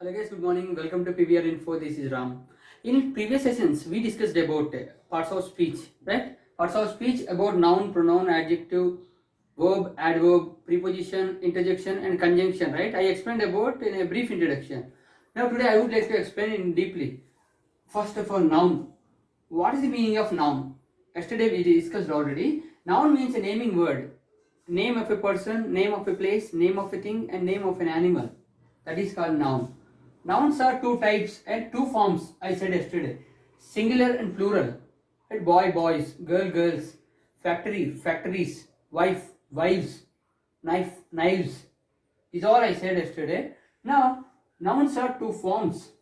Hello guys, good morning. Welcome to PBR Info. This is Ram. In previous sessions, we discussed about parts of speech, right? Parts of speech about noun, pronoun, adjective, verb, adverb, preposition, interjection, and conjunction, right? I explained about in a brief introduction. Now today I would like to explain in deeply. First of all, noun. What is the meaning of noun? Yesterday we discussed already. Noun means a naming word. Name of a person, name of a place, name of a thing, and name of an animal. That is called noun. Nouns are two types and two forms, I said yesterday. Singular and plural. Right? Boy, boys, girl, girls, factory, factories, wife, wives, knife, knives. Is all I said yesterday. Now, nouns are two forms.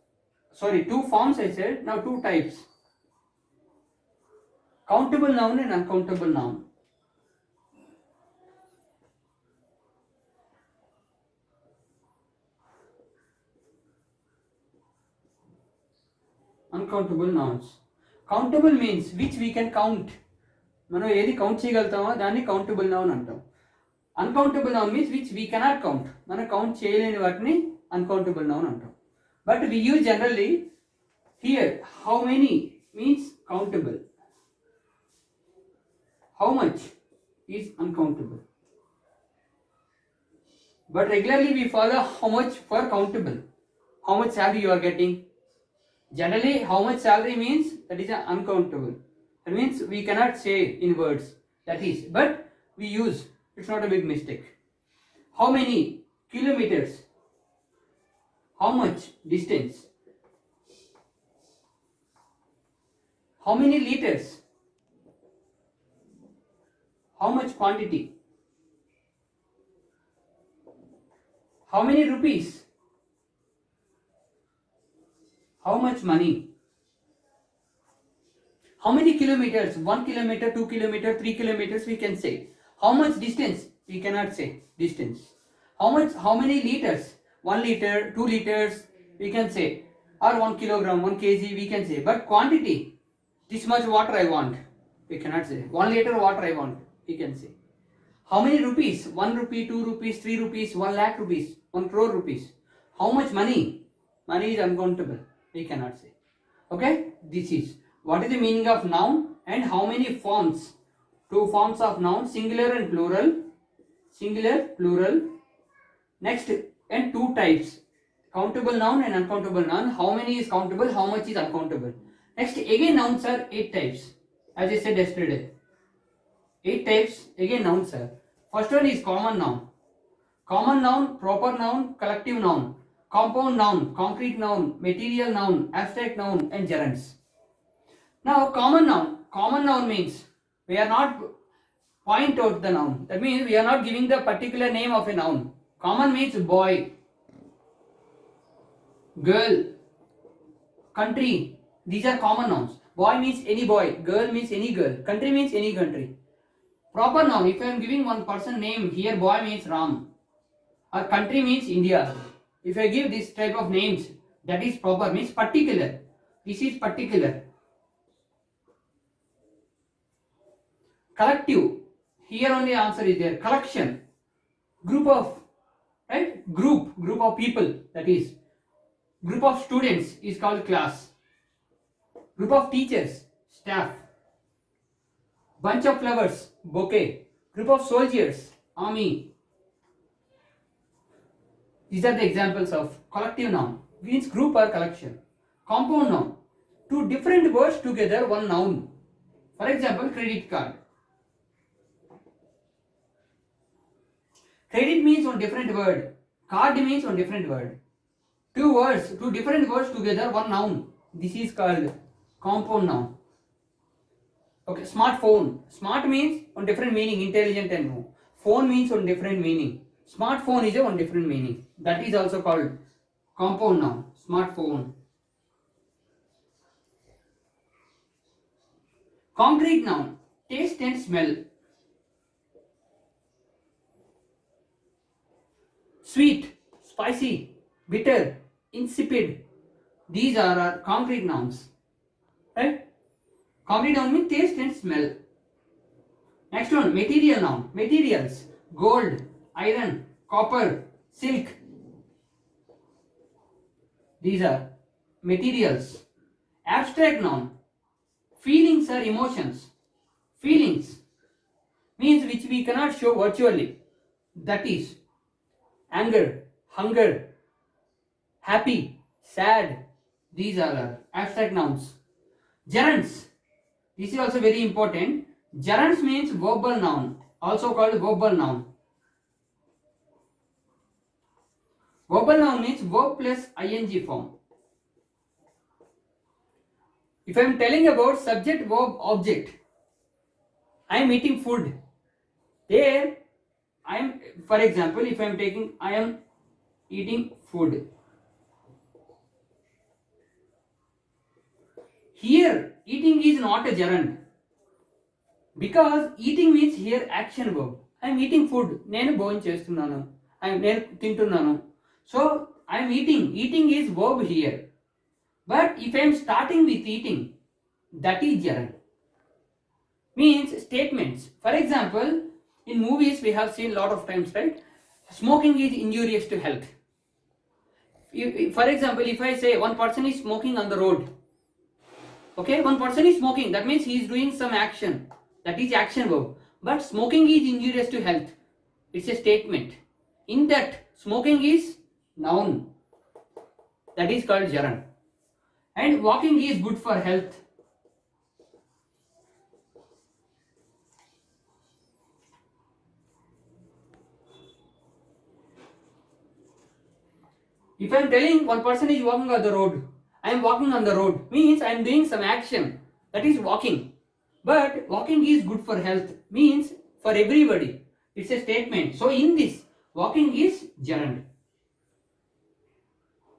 Sorry, two forms I said. Now, two types. Countable noun and uncountable noun. Uncountable nouns. Countable means which we can count. మనం ఏది count చేయగలుగుతామో దాన్ని countable noun అంటాం. Uncountable noun means which we cannot count. మనం count చేయలేని వాటిని uncountable noun అంటాం. But we use generally here how many means countable, how much is uncountable. But regularly we follow how much for countable. How much salary you are getting. Generally, how much salary means that is uncountable. That means we cannot say in words. That is, but we use. It's not a big mistake. How many kilometers? How much distance? How many liters? How much quantity? How many rupees? How much money? How many kilometers? 1 kilometer, 2 kilometer, 3 kilometers we can say. How much distance? We cannot say distance. How many liters? 1 liter, 2 liters we can say. Or 1 kilogram, 1 kg we can say. But quantity, this much water I want, we cannot say. 1 liter water I want, we can say. How many rupees? 1 rupee, 2 rupees, 3 rupees, 1 lakh rupees, 1 crore rupees. How much money? Money is uncountable. We cannot say. Okay? This is what is the meaning of noun and how many forms? Two forms of noun, singular and plural. Singular, plural. Next, and two types. Countable noun and uncountable noun. How many is countable? How much is uncountable? Next, again nouns are 8 types. As I said yesterday. 8 types, again nouns are. First one is common noun. Common noun, proper noun, collective noun, compound noun, concrete noun, material noun, abstract noun, and gerunds. Now, common noun. Common noun means we are not point out the noun. That means we are not giving the particular name of a noun. Common means boy, girl, country. These are common nouns. Boy means any boy, girl means any girl, country means any country. Proper noun, if I am giving one person name, here boy means Ram, or country means India. If I give this type of names, that is proper, means particular. This is particular. Collective, here only answer is there. Collection, group of, right? Group of people, that is. Group of students is called class. Group of teachers, staff. Bunch of flowers, bouquet. Group of soldiers, army. These are the examples of collective noun. Means group or collection. Compound noun. Two different words together, one noun. For example, credit card. Credit means one different word. Card means one different word. Two different words together, one noun. This is called compound noun. Okay, smartphone. Smart means one different meaning, intelligent and no. Phone means one different meaning. Smartphone is a one different meaning. That is also called compound noun. Smartphone. Concrete noun. Taste and smell. Sweet, spicy, bitter, insipid. These are our concrete nouns. Right? Concrete noun means taste and smell. Next one, material noun. Materials, gold, iron, copper, silk. These are materials. Abstract noun. Feelings or emotions. Feelings means which we cannot show virtually. That is anger, hunger, happy, sad. These all are abstract nouns. Gerunds. This is also very important. Gerunds means verbal noun, also called verbal noun. Verbal noun means verb plus ing form. If I am telling about subject, verb, object, I am eating food. There, I am, for example, if I am taking, I am eating food. Here, eating is not a gerund. Because eating means here action verb. I am eating food. నేను భోజనం చేస్తున్నాను. నేను తింటున్నాను. So, I am eating. Eating is verb here. But if I am starting with eating, that is gerund. Means statements. For example, in movies we have seen lot of times, right? Smoking is injurious to health. For example, if I say one person is smoking on the road, okay, one person is smoking, that means he is doing some action. That is action verb. But smoking is injurious to health. It's a statement. In that, smoking is noun. That is called gerund. And walking is good for health. If I am telling one person is walking on the road, I am walking on the road, means I am doing some action. That is walking. But walking is good for health, means for everybody. It's a statement. So in this, walking is gerund.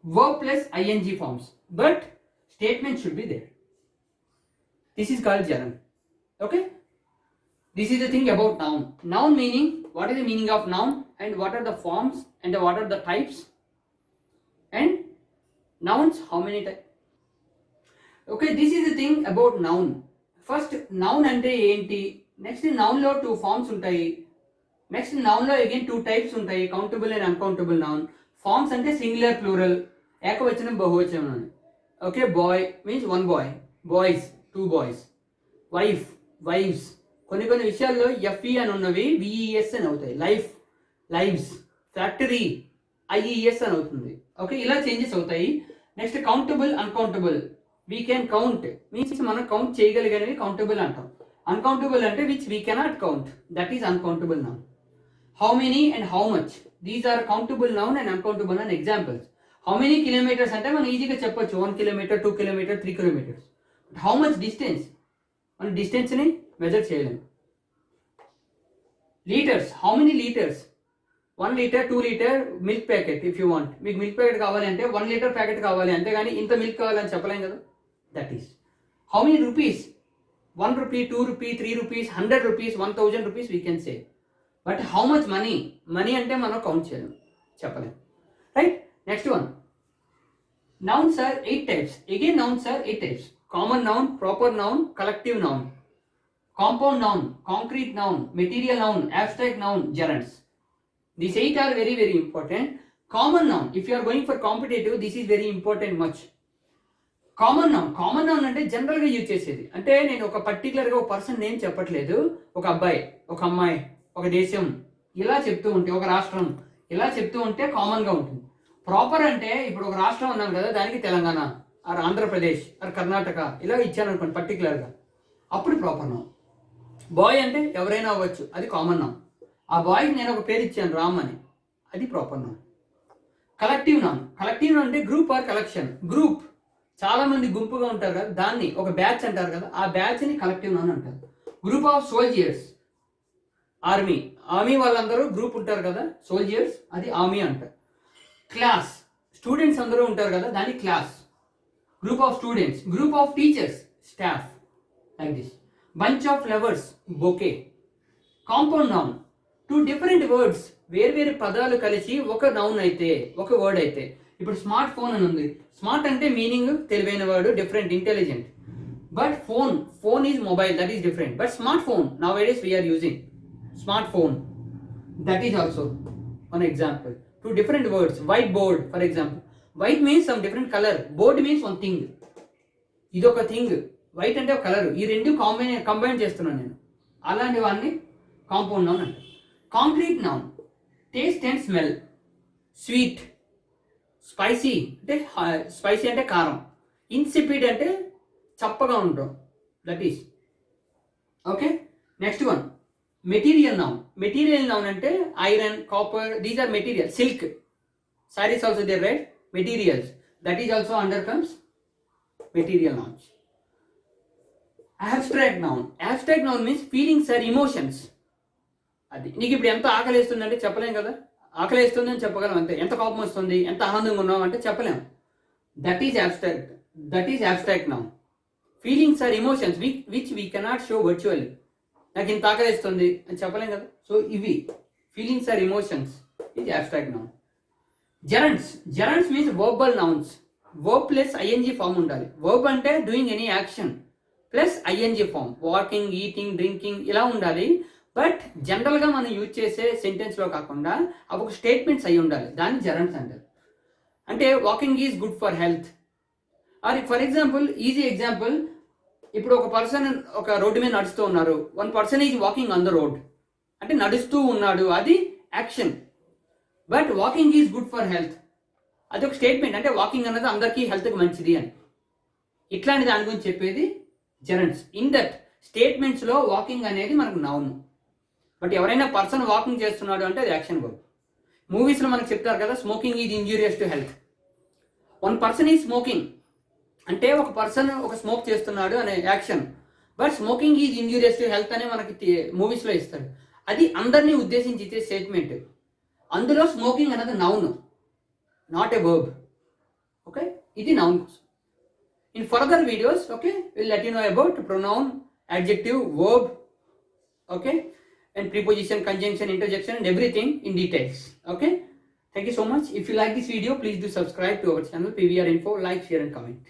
Verb plus ing forms. But statement should be there. This is called gerund. Okay? This is the thing about noun. Noun meaning, what is the meaning of noun and what are the forms and what are the types? And nouns, how many types? Okay, this is the thing about noun. First, noun ante enti. Next, noun lo two forms ఉంటాయి. Next, noun lo again two types ఉంటాయి. Countable and uncountable noun. Forms ante singular, plural. ఏకవచనం బహువచనం. Okay, boy means one boy. Boys, two boys. Wife, wives. కొన్ని విషయాల్లో FE అని ఉన్నవి విఈఎస్ అని అవుతాయి. Life, lives. ఫ్యాక్టరీ ఐఈఎస్ అని అవుతుంది. ఓకే, ఇలా చేంజెస్ అవుతాయి. Next countable, uncountable. We can count means మనం కౌంట్ చేయగలిగినవి కౌంటబుల్ అంటాం. అన్కౌంటబుల్ అంటే which we cannot count, that is uncountable noun. How many and how much, these are countable noun and uncountable noun examples. How many kilometres అంటే మనం ఈజీగా చెప్పొచ్చు, 1 kilometre, 2 kilometre, 3 kilometres. How much distance, మనం డిస్టెన్స్ని measure చేయలేము. Litres, how many litres, 1 litre, 2 litre milk packet. If you want, మీకు milk packet కావాలి అంటే 1 లీటర్ ప్యాకెట్ కావాలి, అంతేగాని ఇంత మిల్క్ కావాలని చెప్పలేం కదా. That is. How many rupees, 1 rupee, 2 rupee, 3 rupees, 100 rupees, 1000 rupees we can say. But how much money, money అంటే మనం కౌంట్ చేయలేం, చెప్పలేం. Right. Next one, nouns are 8 types. Again, nouns are 8 types. Common noun, proper noun, collective noun, compound noun, concrete noun, material noun, abstract noun, gerunds. These 8 are very, very important. Common noun, if you are going for competitive, this is very important much. Common noun అంటే జనరల్గా use చేసేది. అంటే నేను ఒక పర్టికులర్గా ఒక person name చెప్పట్లేదు. ఒక అబ్బాయి, ఒక అమ్మాయి, ఒక దేశం ఇలా చెప్తూ ఉంటే, ఒక రాష్ట్రం ఇలా చెప్తూ ఉంటే కామన్గా ఉంటుంది. ప్రాపర్ అంటే ఇప్పుడు ఒక రాష్ట్రం ఉన్నాను కదా, దానికి తెలంగాణ ఆర్ ఆంధ్రప్రదేశ్ ఆర్ కర్ణాటక ఇలా ఇచ్చాను అనుకోండి పర్టికులర్గా, అప్పుడు ప్రాపర్ నౌన్. బాయ్ అంటే ఎవరైనా అవ్వచ్చు, అది కామన్ నౌన్. ఆ బాయ్కి నేను ఒక పేరు ఇచ్చాను రామ్ అని, అది ప్రాపర్ నౌన్. కలెక్టివ్ నౌన్ అంటే గ్రూప్ ఆర్ కలెక్షన్. గ్రూప్ చాలా మంది గుంపుగా ఉంటారు కదా, దాన్ని ఒక బ్యాచ్ అంటారు కదా, ఆ బ్యాచ్ని కలెక్టివ్ నౌన్ అంటారు. గ్రూప్ ఆఫ్ సోల్జర్స్, ఆర్మీ వాళ్ళందరూ గ్రూప్ ఉంటారు కదా, సోల్జర్స్, అది ఆర్మీ అంటారు. క్లాస్, స్టూడెంట్స్ అందరూ ఉంటారు కదా, దాన్ని class. Group of students. Group of teachers, staff, like this. Bunch of flowers, bouquet. Compound noun, 2 different words, వేర్వేరు పదాలు కలిసి ఒక నౌన్ అయితే, ఒక వర్డ్ అయితే. ఇప్పుడు స్మార్ట్ ఫోన్ అని ఉంది. స్మార్ట్ అంటే మీనింగ్ తెలివైన వాడు, different, intelligent. But phone is mobile, that is different. But smart phone now days we are using smart phone, that is also one example. 2 different words. White board, for example. White means some different colour, board means one thing, ఇది ఒక thing, white అంటే ఒక colour, ఈ రెండు combine చేస్తున్నాను నేను, అలాంటి వాడిని కాంపౌండ్ నౌన్ అంటే. Concrete noun, taste and smell, sweet, spicy అంటే కారం, ఇన్సిపిడ్ అంటే చప్పగా ఉండడం, that is okay. Next one material noun. Material noun అంటే iron, copper, these are material. Silk, saris also there, right, materials, that is also under comes material nouns. Abstract noun. Abstract noun means feelings or emotions. అది నీకు ఇప్పుడు ఎంత ఆకలి వేస్తుందంటే చెప్పలేం కదా, ఆకలి వేస్తుంది అని చెప్పగలం అంతే. ఎంత కోపం వస్తుంది, ఎంత ఆనందంగా ఉన్నాం అంటే చెప్పలేం. That is abstract noun. Feelings or emotions which we cannot show virtually. నాకు ఇంత ఆకలి వేస్తుంది అని చెప్పలేం కదా, సో ఇవి ఫీలింగ్స్ ఆర్ ఎమోషన్స్, ఇది abstract noun. Gerunds means verbal nouns. Verb plus ING form ఉండాలి. వర్బ్ అంటే doing any action plus ING form, walking, eating, drinking ఇలా ఉండాలి. బట్ జనరల్గా మనం యూజ్ చేసే సెంటెన్స్లో కాకుండా అవి ఒక స్టేట్మెంట్స్ అయి ఉండాలి, దాన్ని జెరండ్స్ అంటారు. అంటే walking is good for health. Or for example, easy example, ఇప్పుడు ఒక పర్సన్ ఒక రోడ్డు మీద నడుస్తూ ఉన్నారు, one person is walking on the road, అంటే నడుస్తూ ఉన్నాడు, అది action. But walking is good for health, అది ఒక స్టేట్మెంట్, అంటే వాకింగ్ అన్నది అందరికీ హెల్త్కి మంచిది అని. ఇట్లాంటి దాని గురించి చెప్పేది జెరండ్స్. ఇన్ దట్ స్టేట్మెంట్స్లో వాకింగ్ అనేది మనకు నౌన్, బట్ ఎవరైనా పర్సన్ వాకింగ్ చేస్తున్నాడు అంటే అది యాక్షన్ వర్బ్. మూవీస్లో మనకు చెప్తారు కదా, smoking is injurious to health. One person is smoking అంటే ఒక పర్సన్ ఒక స్మోక్ చేస్తున్నాడు అనే action, but smoking is injurious to health అనే మనకి మూవీస్లో ఇస్తాడు, అది అందరినీ ఉద్దేశించి ఇచ్చే స్టేట్మెంట్. అందులో స్మోకింగ్ అనేది noun, not a verb. Okay, ఇది noun. In further videos, okay, will let you know about pronoun, adjective, verb, okay, and preposition, conjunction, interjection, and everything in details. Okay, thank you so much. If you like this video, please do subscribe to our channel PVR Info, like, share and comment.